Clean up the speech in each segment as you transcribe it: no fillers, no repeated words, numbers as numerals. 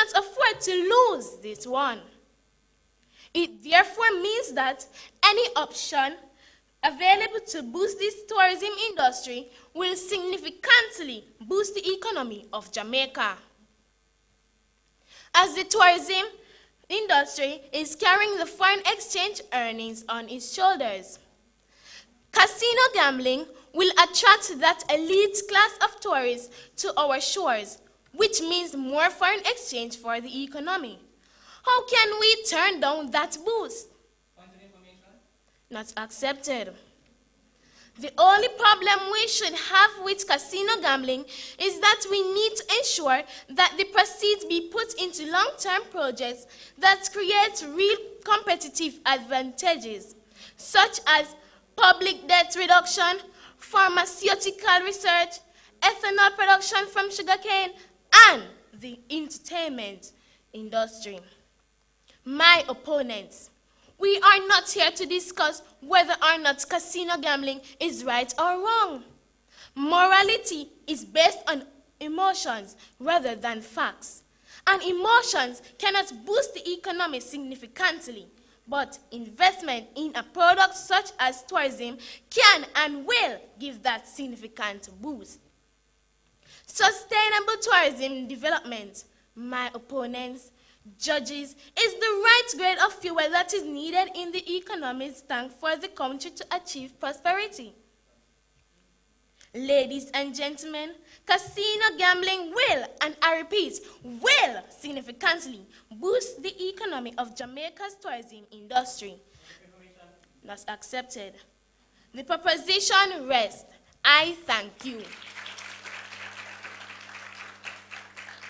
cannot afford to lose this one. It therefore means that any option available to boost this tourism industry will significantly boost the economy of Jamaica. As the tourism industry is carrying the foreign exchange earnings on its shoulders, casino gambling will attract that elite class of tourists to our shores, which means more foreign exchange for the economy. How can we turn down that boost? Not accepted. The only problem we should have with casino gambling is that we need to ensure that the proceeds be put into long-term projects that create real competitive advantages, such as public debt reduction, pharmaceutical research, ethanol production from sugarcane, and the entertainment industry. My opponents, we are not here to discuss whether or not casino gambling is right or wrong. Morality is based on emotions rather than facts. And emotions cannot boost the economy significantly, but investment in a product such as tourism can and will give that significant boost. Sustainable tourism development, my opponents, judges, is the right grade of fuel that is needed in the economy's tank for the country to achieve prosperity. Ladies and gentlemen, casino gambling will, and I repeat, will significantly boost the economy of Jamaica's tourism industry. That's accepted. The proposition rests. I thank you.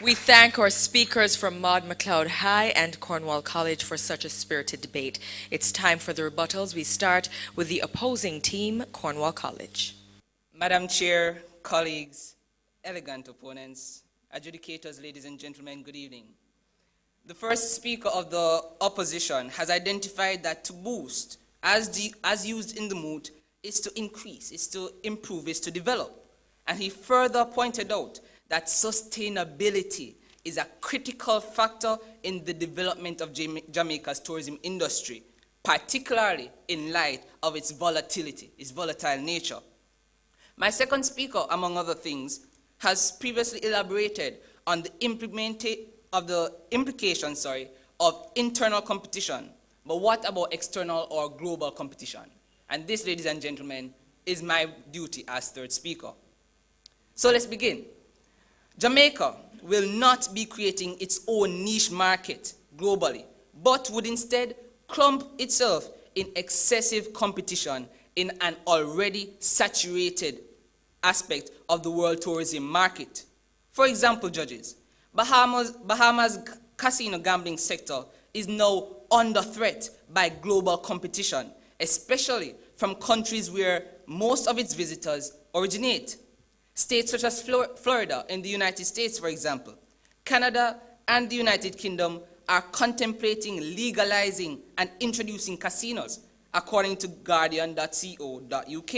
We thank our speakers from Maud MacLeod High and Cornwall College for such a spirited debate. It's time for the rebuttals. We start with the opposing team, Cornwall College. Madam Chair, colleagues, elegant opponents, adjudicators, ladies and gentlemen, good evening. The first speaker of the opposition has identified that to boost, as used in the moot, is to increase, is to improve, is to develop. And he further pointed out that sustainability is a critical factor in the development of Jamaica's tourism industry, particularly in light of its volatility, its volatile nature. My second speaker, among other things, has previously elaborated on the implications of internal competition. But what about external or global competition? And this, ladies and gentlemen, is my duty as third speaker. So let's begin. Jamaica will not be creating its own niche market globally, but would instead clump itself in excessive competition in an already saturated aspect of the world tourism market. For example, judges, Bahamas' casino gambling sector is now under threat by global competition, especially from countries where most of its visitors originate. States such as Florida in the United States, for example, Canada and the United Kingdom are contemplating legalizing and introducing casinos, according to Guardian.co.uk.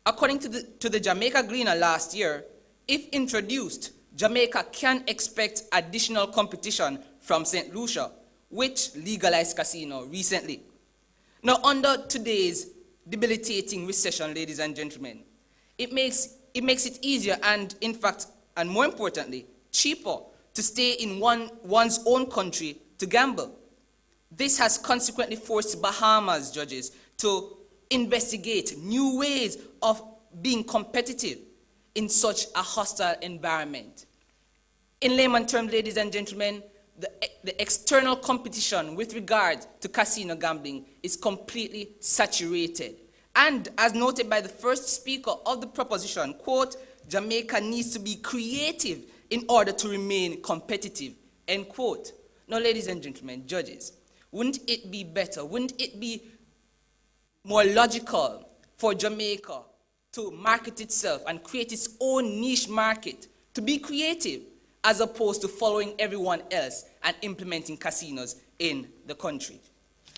According to the Jamaica Gleaner last year, if introduced, Jamaica can expect additional competition from St. Lucia, which legalized casino recently. Now, under today's debilitating recession, ladies and gentlemen, it makes it easier and, in fact, and more importantly, cheaper to stay in one's own country to gamble. This has consequently forced Bahamas judges to investigate new ways of being competitive in such a hostile environment. In layman terms, ladies and gentlemen, the external competition with regard to casino gambling is completely saturated. And as noted by the first speaker of the proposition, quote, Jamaica needs to be creative in order to remain competitive, end quote. Now, ladies and gentlemen, judges, wouldn't it be better, wouldn't it be more logical for Jamaica to market itself and create its own niche market, to be creative, as opposed to following everyone else and implementing casinos in the country?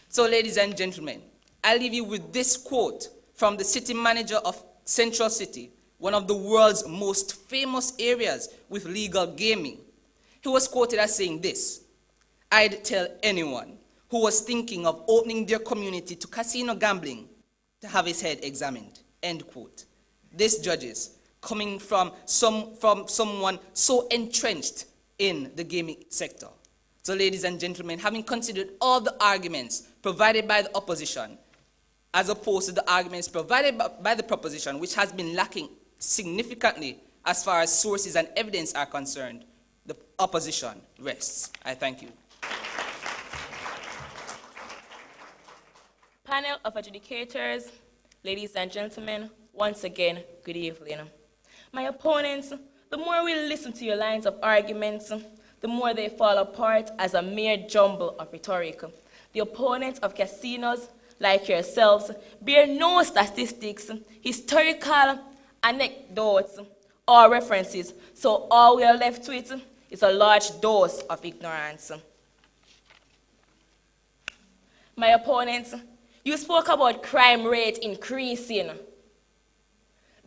So, ladies and gentlemen, I'll leave you with this quote from the city manager of Central City, one of the world's most famous areas with legal gaming. He was quoted as saying this: "I'd tell anyone who was thinking of opening their community to casino gambling to have his head examined." End quote. This, judges, coming from someone so entrenched in the gaming sector. So, ladies and gentlemen, having considered all the arguments provided by the opposition, as opposed to the arguments provided by the proposition, which has been lacking significantly as far as sources and evidence are concerned, the opposition rests. I thank you. Panel of adjudicators, ladies and gentlemen, once again, good evening. My opponents, the more we listen to your lines of arguments, the more they fall apart as a mere jumble of rhetoric. The opponents of casinos, like yourselves, bear no statistics, historical anecdotes, or references, so all we are left with is a large dose of ignorance. My opponents, you spoke about crime rate increasing.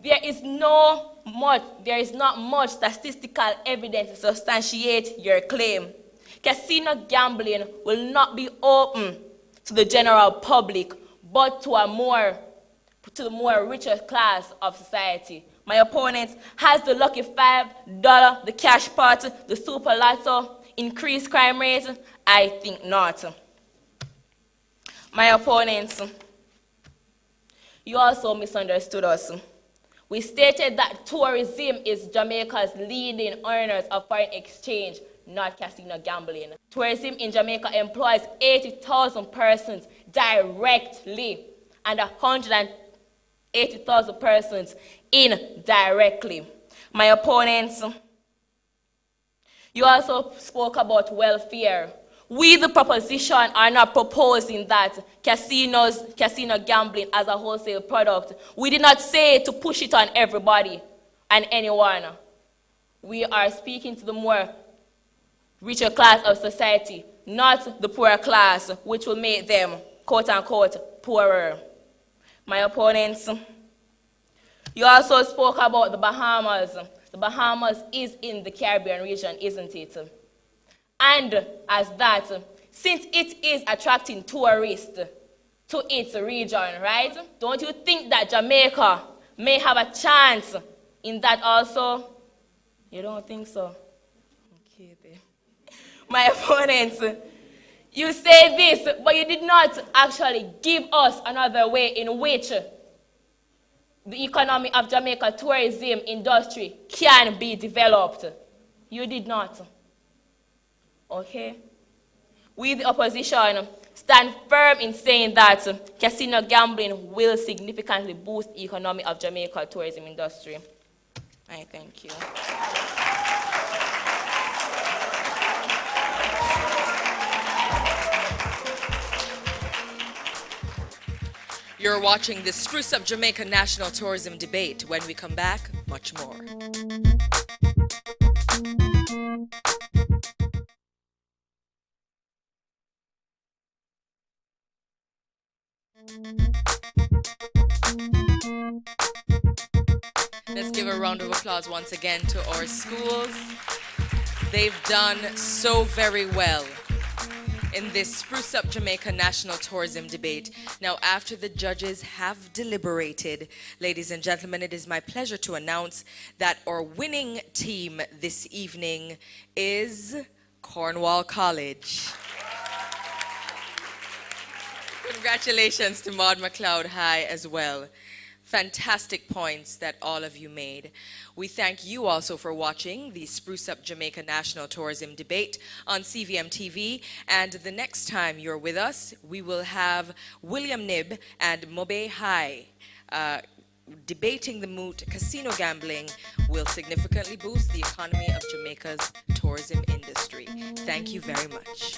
There is not much statistical evidence to substantiate your claim. Casino gambling will not be open to the general public, but to the more richer class of society. My opponent has the lucky $5, the cash pot, the super lotto, increased crime rate? I think not. My opponents, you also misunderstood us. We stated that tourism is Jamaica's leading earners of foreign exchange, not casino gambling. Tourism in Jamaica employs 80,000 persons directly and 180,000 persons indirectly. My opponents, you also spoke about welfare. We, the proposition, are not proposing that casino gambling as a wholesale product. We did not say to push it on everybody and anyone. We are speaking to the more richer class of society, not the poorer class, which will make them, quote unquote, poorer. My opponents, you also spoke about the Bahamas. The Bahamas is in the Caribbean region, isn't it? And as that, since it is attracting tourists to its region, right? Don't you think that Jamaica may have a chance in that also? You don't think so? Okay, then. My opponents, you say this, but you did not actually give us another way in which the economy of Jamaica tourism industry can be developed. You did not. Okay? We, the opposition, stand firm in saying that casino gambling will significantly boost the economy of Jamaica tourism industry. I thank you. You're watching the Spruce Up Jamaica National Tourism Debate. When we come back, much more. Let's give a round of applause once again to our schools. They've done so very well in this Spruce Up Jamaica National Tourism Debate. Now, after the judges have deliberated, ladies and gentlemen, it is my pleasure to announce that our winning team this evening is Cornwall College. Congratulations to Maud McLeod High as well. Fantastic points that all of you made. We thank you also for watching the Spruce Up Jamaica National Tourism Debate on CVM TV. And the next time you're with us, we will have William Nib and Mobe High debating the moot casino gambling will significantly boost the economy of Jamaica's tourism industry. Thank you very much.